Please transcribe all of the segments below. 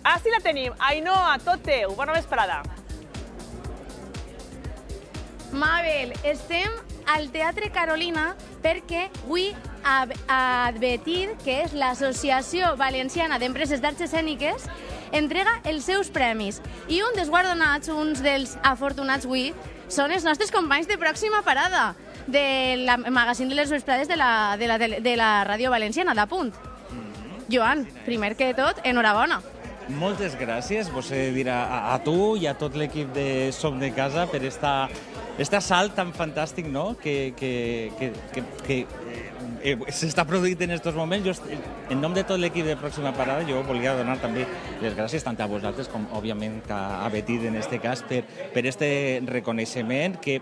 Ah, sí la tenim. Ainhoa, tot teu. Bona vesprada. Mabel, estem al Teatre Carolina perquè avui Advetid, que és l'Associació Valenciana d'Empreses d'Arts Escèniques, entrega els seus premis. I un dels guardonats, uns dels afortunats avui, són els nostres companys de Pròxima Parada, del magazín de les vesprades de la ràdio valenciana, d'Apunt. Joan, primer que tot, enhorabona. Moltes gràcies, vos he de dir a tu i a tot l'equip de Som de Casa per este assalt tan fantàstic, no?, que s'està produint en aquests moments. En nom de tot l'equip de Pròxima Parada, jo volia donar també les gràcies tant a vosaltres com, òbviament, a Betty, en aquest cas, per este reconeixement que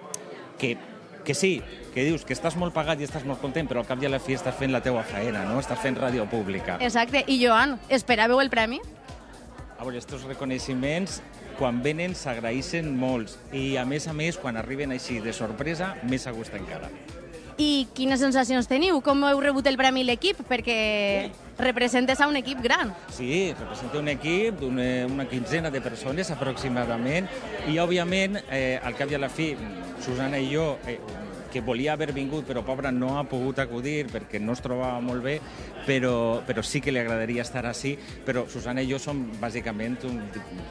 sí, que dius que estàs molt pagat i estàs molt content, però al cap i a la fi estàs fent la teua feina, no? Estàs fent ràdio pública. Exacte. I Joan, esperàveu el premi? A veure, aquests reconeixements, quan venen, s'agraeixen molts. I, a més, quan arriben així de sorpresa, més a gust encara. I quines sensacions teniu? Com heu rebut el premi l'equip? Perquè representes a un equip gran. Sí, representa un equip d'una quinzena de persones aproximadament i, òbviament, al cap i a la fi, Susana i jo, que volia haver vingut, però pobra no ha pogut acudir perquè no es trobava molt bé, però sí que li agradaria estar així. Però Susana i jo som bàsicament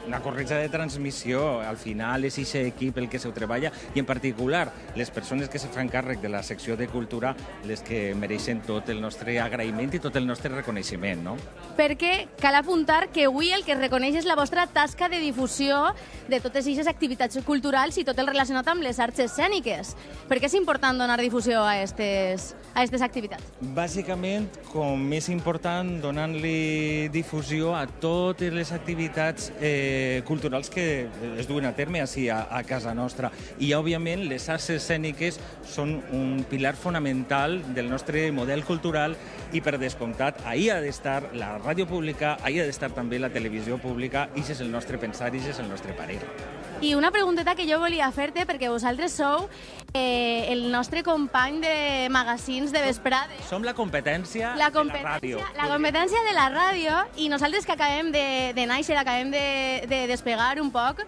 una corretja de transmissió. Al final és aquest equip el que s'ho treballa i, en particular, les persones que se fan càrrec de la secció de cultura, les que mereixen tot el nostre agraïment i tot el nostre reconeixement, no? Perquè cal apuntar que avui el que es reconeix és la vostra tasca de difusió de totes aquestes activitats culturals i tot el relacionat amb les arts escèniques. Per què és important donar difusió a aquestes activitats? Bàsicament, com més important, donant-li difusió a totes les activitats culturals que es duen a terme així a casa nostra. I, òbviament, les arts escèniques són un pilar fonamental del nostre model cultural i, per descomptat, ahí ha d'estar la ràdio pública, ahí ha d'estar també la televisió pública, i això és el nostre pensar, i això és el nostre parer. I una pregunteta que jo volia fer-te, perquè vosaltres sou el nostre company de magazins de vesprades. Som la competència de la ràdio. La competència de la ràdio, i nosaltres que acabem de néixer, acabem de despegar un poc,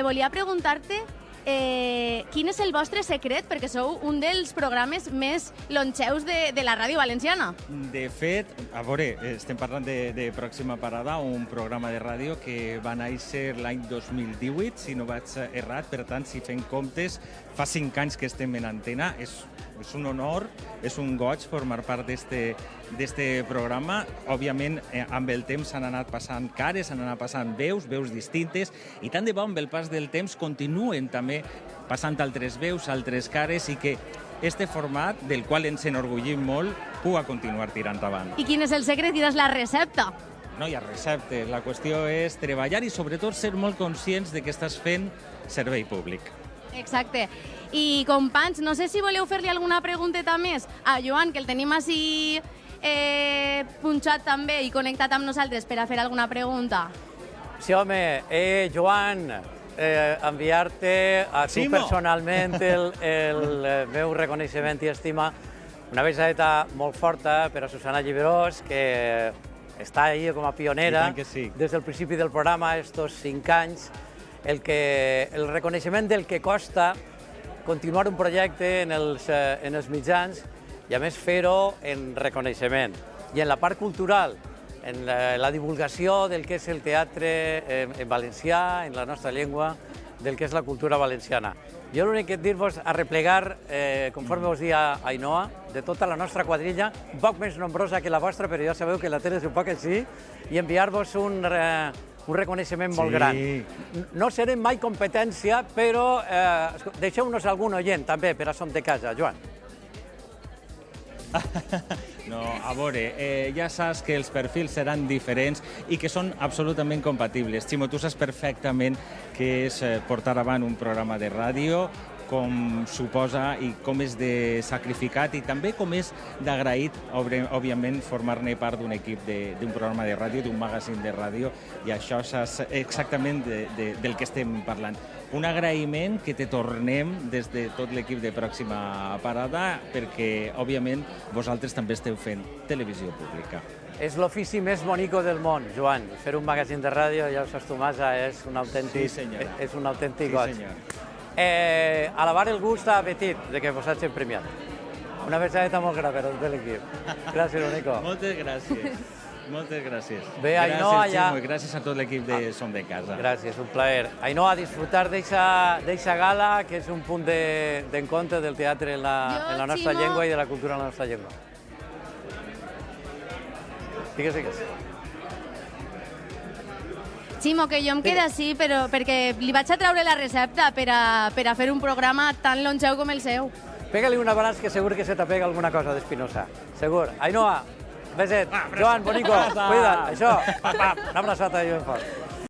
volia preguntar-te quin és el vostre secret, perquè sou un dels programes més longeus de la ràdio valenciana. De fet, a veure, estem parlant de Pròxima Parada, un programa de ràdio que va néixer l'any 2018, si no vaig errat. Per tant, si fem comptes, fa 5 anys que estem en antena. És un honor, és un goig formar part d'este programa. Òbviament, amb el temps s'han anat passant cares, s'han anat passant veus distintes, i tant de bo amb el pas del temps continuen també passant altres veus, altres cares, i que este format, del qual ens enorgullim molt, pugui continuar tirant avant. I quin és el secret? Quina és la recepta? No hi ha receptes. La qüestió és treballar i, sobretot, ser molt conscients de que estàs fent servei públic. Exacte. I, companys, no sé si voleu fer-li alguna pregunteta més a Joan, que el tenim així punxat també i connectat amb nosaltres per a fer alguna pregunta. Sí, home, Joan, enviar-te a tu personalment el meu reconeixement i estima. Una besadeta molt forta per a Susana Lliberós, que està ahí com a pionera des del principi del programa, estos 5 anys. El reconeixement del que costa continuar un projecte en els mitjans i, a més, fer-ho en reconeixement. I en la part cultural, en la divulgació del que és el teatre en valencià, en la nostra llengua, del que és la cultura valenciana. Jo l'únic que dir-vos a replegar, conforme us dia Ainhoa, de tota la nostra quadrilla, un poc més nombrosa que la vostra, però ja sabeu que la tele és un poc així, i enviar-vos un reconeixement molt gran. No serem mai competència, però deixeu-nos algun oient també per a Som de Casa. Joan. No, a veure, ja saps que els perfils seran diferents i que són absolutament compatibles. Ximo, tu saps perfectament què és portar avant un programa de ràdio, com suposa i com és de sacrificat i també com és d'agraït, òbviament, formar-ne part d'un equip d'un programa de ràdio, d'un magazín de ràdio, i això és exactament del que estem parlant. Un agraïment que te tornem des de tot l'equip de Pròxima Parada perquè, òbviament, vosaltres també esteu fent televisió pública. és l'ofici més bonico del món, Joan. Fer un magazín de ràdio, ja ho saps tu, Masa, és un autèntic, és un autèntic goig. Alabar el gust a Petit de que vos hagin premiat. Una besadeta molt gran per a tot l'equip. Gràcies, Bonico. Moltes gràcies. Moltes gràcies. Bé, Ainhoa, ja... Gràcies a tot l'equip de Som de Casa. Gràcies, un plaer. Ainhoa, a disfrutar d'eixa gala, que és un punt d'encontre del teatre en la nostra llengua i de la cultura en la nostra llengua. Digues. Ximo, que jo em quedo així, però perquè li vaig a treure la recepta per a fer un programa tan longeu com el seu. Pega-li un abraç que segur que se t'apega alguna cosa d'Espinosa. Segur. Ainhoa, beset. Joan, Bonico, cuida't. Això, una abraçada i ben fort.